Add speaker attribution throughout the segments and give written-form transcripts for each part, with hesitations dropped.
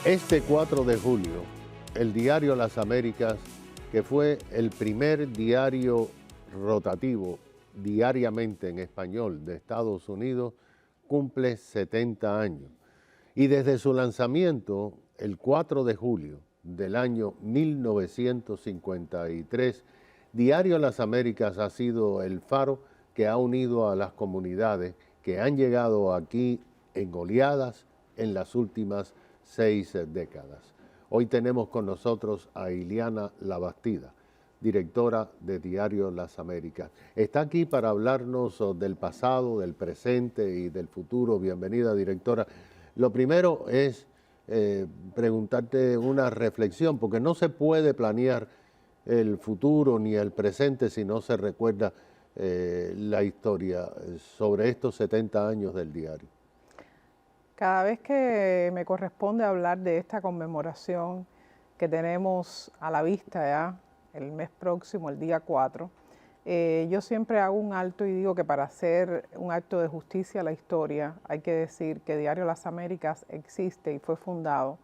Speaker 1: Este 4 de julio, el diario Las Américas, que fue el primer diario rotativo diariamente en español de Estados Unidos, cumple 70 años. Y desde su lanzamiento, el 4 de julio del año 1953, Diario Las Américas ha sido el faro que ha unido a las comunidades que han llegado aquí en oleadas en las últimas 6 décadas. Hoy tenemos con nosotros a Iliana Labastida, directora de Diario Las Américas. Está aquí para hablarnos del pasado, del presente y del futuro. Bienvenida, directora. Lo primero es preguntarte una reflexión, porque no se puede planear el futuro ni el presente si no se recuerda la historia sobre estos 70 años del diario.
Speaker 2: Cada vez que me corresponde hablar de esta conmemoración que tenemos a la vista ya, el mes próximo, el día 4, yo siempre hago un alto y digo que para hacer un acto de justicia a la historia hay que decir que Diario Las Américas existe y fue fundado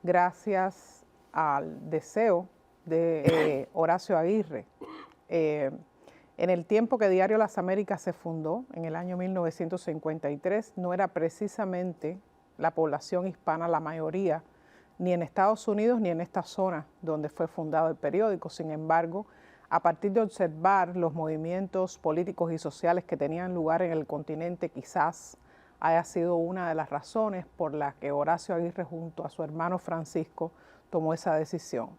Speaker 2: gracias al deseo de Horacio Aguirre. En el tiempo que Diario Las Américas se fundó, en el año 1953, no era precisamente la población hispana la mayoría, ni en Estados Unidos ni en esta zona donde fue fundado el periódico. Sin embargo, a partir de observar los movimientos políticos y sociales que tenían lugar en el continente, quizás haya sido una de las razones por las que Horacio Aguirre junto a su hermano Francisco tomó esa decisión.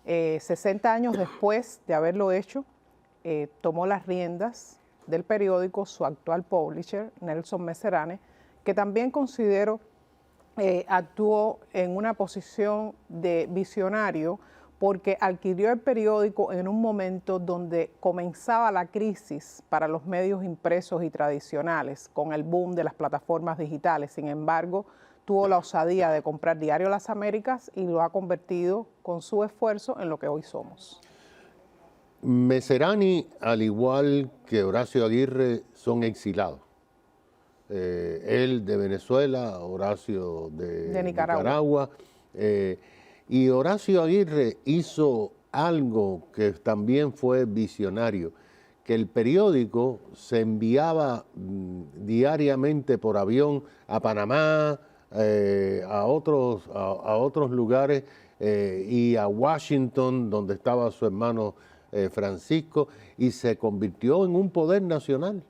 Speaker 2: 60 años después de haberlo hecho, tomó las riendas del periódico su actual publisher, Nelson Messerane, que también considero actuó en una posición de visionario porque adquirió el periódico en un momento donde comenzaba la crisis para los medios impresos y tradicionales con el boom de las plataformas digitales. Sin embargo, tuvo la osadía de comprar Diario Las Américas y lo ha convertido con su esfuerzo en lo que hoy somos.
Speaker 1: Messerani, al igual que Horacio Aguirre, son exilados. Él de Venezuela, Horacio de Nicaragua. Y Horacio Aguirre hizo algo que también fue visionario, que el periódico se enviaba diariamente por avión a Panamá, a otros lugares, y a Washington, donde estaba su hermano Francisco, y se convirtió en un poder nacional.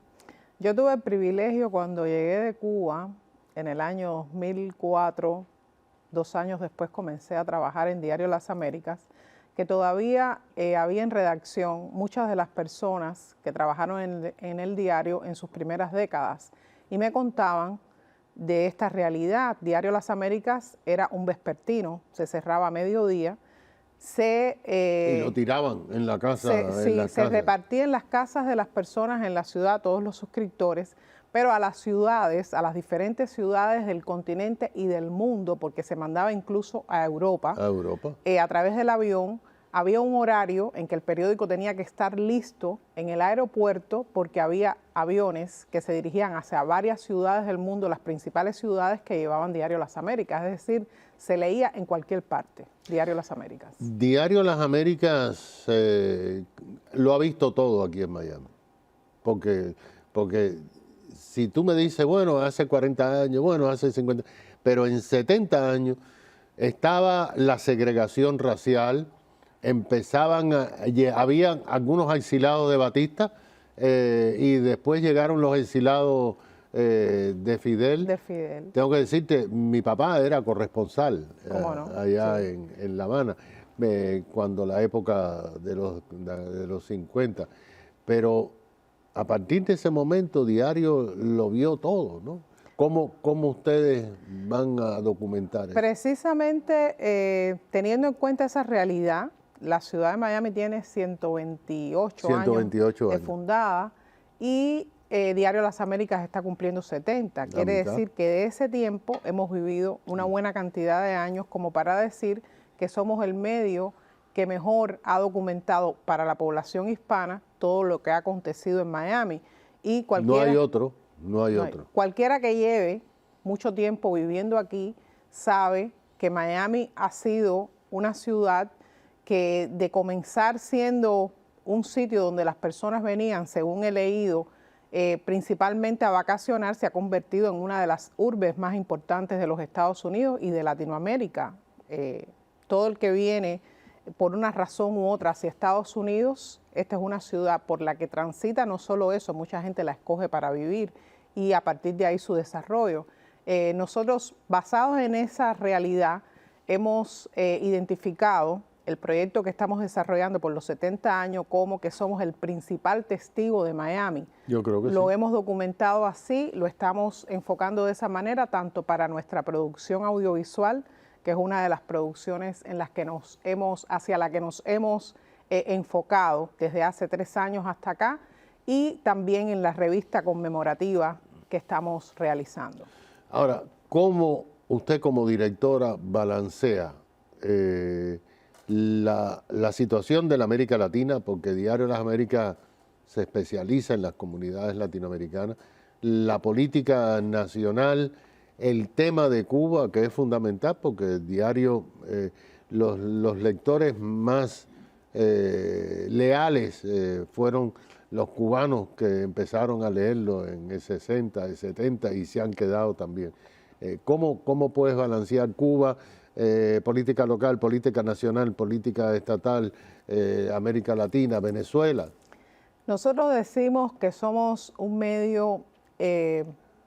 Speaker 2: Yo tuve el privilegio cuando llegué de Cuba en el año 2004, 2 años después comencé a trabajar en Diario Las Américas, que todavía había en redacción muchas de las personas que trabajaron en el diario en sus primeras décadas y me contaban de esta realidad. Diario Las Américas era un vespertino, se cerraba a mediodía.
Speaker 1: Y lo tiraban en la casa.
Speaker 2: Se repartía en las casas de las personas en la ciudad, todos los suscriptores, pero a las ciudades, a las diferentes ciudades del continente y del mundo, porque se mandaba incluso a Europa. A través del avión. Había un horario en que el periódico tenía que estar listo en el aeropuerto porque había aviones que se dirigían hacia varias ciudades del mundo, las principales ciudades que llevaban Diario Las Américas, es decir, se leía en cualquier parte, Diario Las Américas.
Speaker 1: Diario Las Américas lo ha visto todo aquí en Miami, porque si tú me dices, bueno, hace 40 años, bueno, hace 50, pero en 70 años estaba la segregación racial. Había algunos exilados de Batista y después llegaron los exilados de Fidel. Tengo que decirte, mi papá era corresponsal allá en La Habana, cuando la época de los 50. Pero a partir de ese momento, Diario lo vio todo, ¿no? ¿Cómo ustedes van a documentar eso?
Speaker 2: Precisamente teniendo en cuenta esa realidad, la ciudad de Miami tiene 128 años de fundada y Diario Las Américas está cumpliendo 70. Quiere decir que de ese tiempo hemos vivido una buena cantidad de años como para decir que somos el medio que mejor ha documentado para la población hispana todo lo que ha acontecido en Miami. Y
Speaker 1: no hay otro.
Speaker 2: Cualquiera que lleve mucho tiempo viviendo aquí sabe que Miami ha sido una ciudad que de comenzar siendo un sitio donde las personas venían, según he leído, principalmente a vacacionar, se ha convertido en una de las urbes más importantes de los Estados Unidos y de Latinoamérica. Todo el que viene por una razón u otra hacia Estados Unidos, esta es una ciudad por la que transita, no solo eso, mucha gente la escoge para vivir y a partir de ahí su desarrollo. Nosotros, basados en esa realidad, hemos identificado el proyecto que estamos desarrollando por los 70 años como que somos el principal testigo de Miami.
Speaker 1: Yo creo que
Speaker 2: lo
Speaker 1: sí.
Speaker 2: hemos documentado así, lo estamos enfocando de esa manera, tanto para nuestra producción audiovisual, que es una de las producciones en las que hacia la que nos hemos enfocado desde hace 3 años hasta acá, y también en la revista conmemorativa que estamos realizando.
Speaker 1: Ahora, ¿cómo usted como directora balancea la situación de la América Latina, porque Diario Las Américas se especializa en las comunidades latinoamericanas, la política nacional, el tema de Cuba, que es fundamental, porque el diario, los lectores más leales fueron los cubanos que empezaron a leerlo en el 60, el 70 y se han quedado también. ¿Cómo puedes balancear Cuba, política local, política nacional, política estatal, América Latina, Venezuela?
Speaker 2: Nosotros decimos que somos un medio,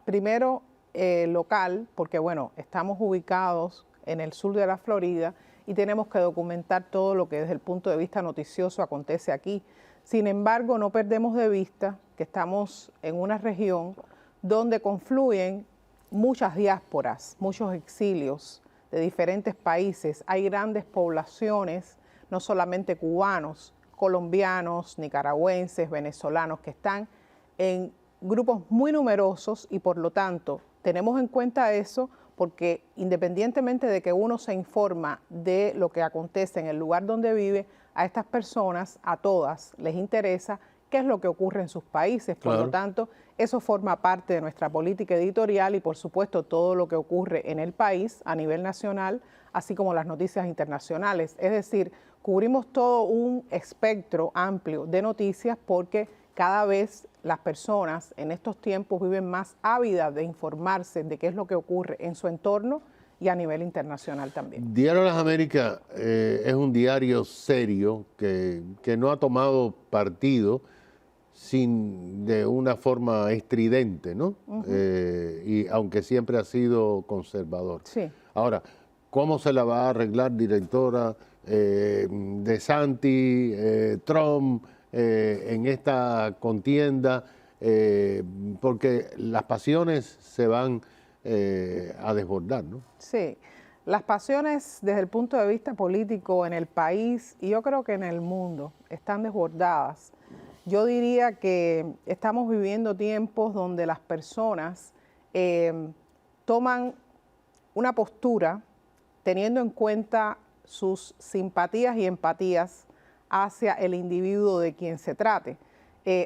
Speaker 2: primero, local, porque bueno, estamos ubicados en el sur de la Florida y tenemos que documentar todo lo que desde el punto de vista noticioso acontece aquí. Sin embargo, no perdemos de vista que estamos en una región donde confluyen muchas diásporas, muchos exilios de diferentes países. Hay grandes poblaciones, no solamente cubanos, colombianos, nicaragüenses, venezolanos, que están en grupos muy numerosos y por lo tanto tenemos en cuenta eso porque independientemente de que uno se informa de lo que acontece en el lugar donde vive, a estas personas, a todas, les interesa qué es lo que ocurre en sus países. Por lo tanto, eso forma parte de nuestra política editorial y, por supuesto, todo lo que ocurre en el país a nivel nacional, así como las noticias internacionales. Es decir, cubrimos todo un espectro amplio de noticias porque cada vez las personas en estos tiempos viven más ávidas de informarse de qué es lo que ocurre en su entorno y a nivel internacional también.
Speaker 1: Diario Las Américas es un diario serio que no ha tomado partido de una forma estridente, ¿no? Y aunque siempre ha sido conservador.
Speaker 2: Sí.
Speaker 1: Ahora, ¿cómo se la va a arreglar, directora, DeSantis, Trump, en esta contienda? Porque las pasiones se van a desbordar, ¿no?
Speaker 2: Sí, las pasiones desde el punto de vista político en el país y yo creo que en el mundo están desbordadas. Yo diría que estamos viviendo tiempos donde las personas toman una postura teniendo en cuenta sus simpatías y empatías hacia el individuo de quien se trate.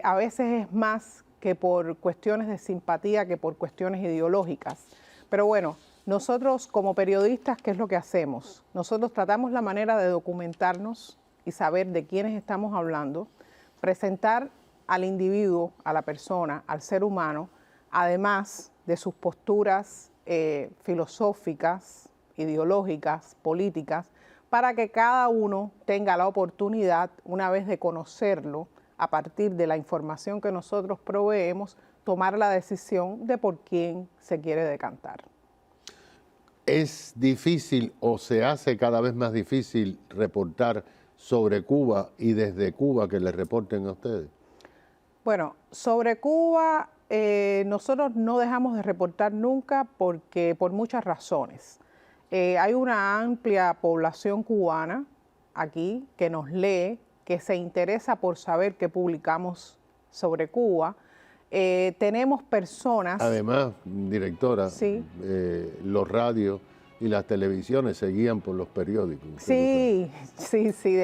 Speaker 2: A veces es más que por cuestiones de simpatía que por cuestiones ideológicas. Pero bueno, nosotros como periodistas, ¿qué es lo que hacemos? Nosotros tratamos la manera de documentarnos y saber de quiénes estamos hablando, presentar al individuo, a la persona, al ser humano, además de sus posturas filosóficas, ideológicas, políticas, para que cada uno tenga la oportunidad, una vez de conocerlo, a partir de la información que nosotros proveemos, tomar la decisión de por quién se quiere decantar.
Speaker 1: ¿Es difícil o se hace cada vez más difícil reportar sobre Cuba y desde Cuba que le reporten a ustedes?
Speaker 2: Bueno, sobre Cuba nosotros no dejamos de reportar nunca porque por muchas razones. Hay una amplia población cubana aquí que nos lee, que se interesa por saber qué publicamos sobre Cuba. Tenemos personas...
Speaker 1: Además, directora,
Speaker 2: sí,
Speaker 1: los radios y las televisiones se guían por los periódicos.
Speaker 2: Sí, sí,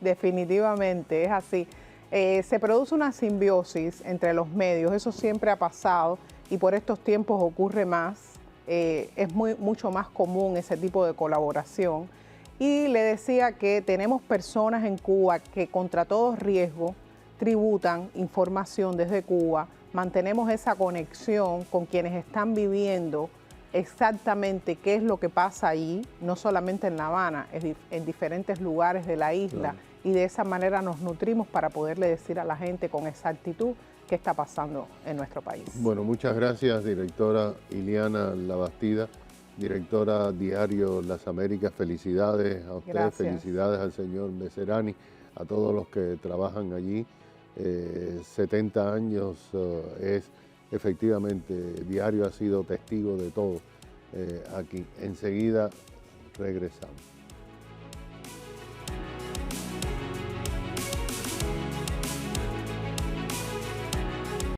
Speaker 2: definitivamente, es así. Se produce una simbiosis entre los medios, eso siempre ha pasado y por estos tiempos ocurre más. es mucho más común ese tipo de colaboración. Y le decía que tenemos personas en Cuba que contra todo riesgo tributan información desde Cuba, mantenemos esa conexión con quienes están viviendo exactamente qué es lo que pasa allí, no solamente en La Habana, en diferentes lugares de la isla, claro. Y de esa manera nos nutrimos para poderle decir a la gente con exactitud qué está pasando en nuestro país.
Speaker 1: Bueno, muchas gracias, directora Iliana Labastida, directora Diario Las Américas. Felicidades a usted, gracias. Felicidades al señor Meserani, a todos los que trabajan allí. 70 años es efectivamente, Diario ha sido testigo de todo aquí. Enseguida regresamos.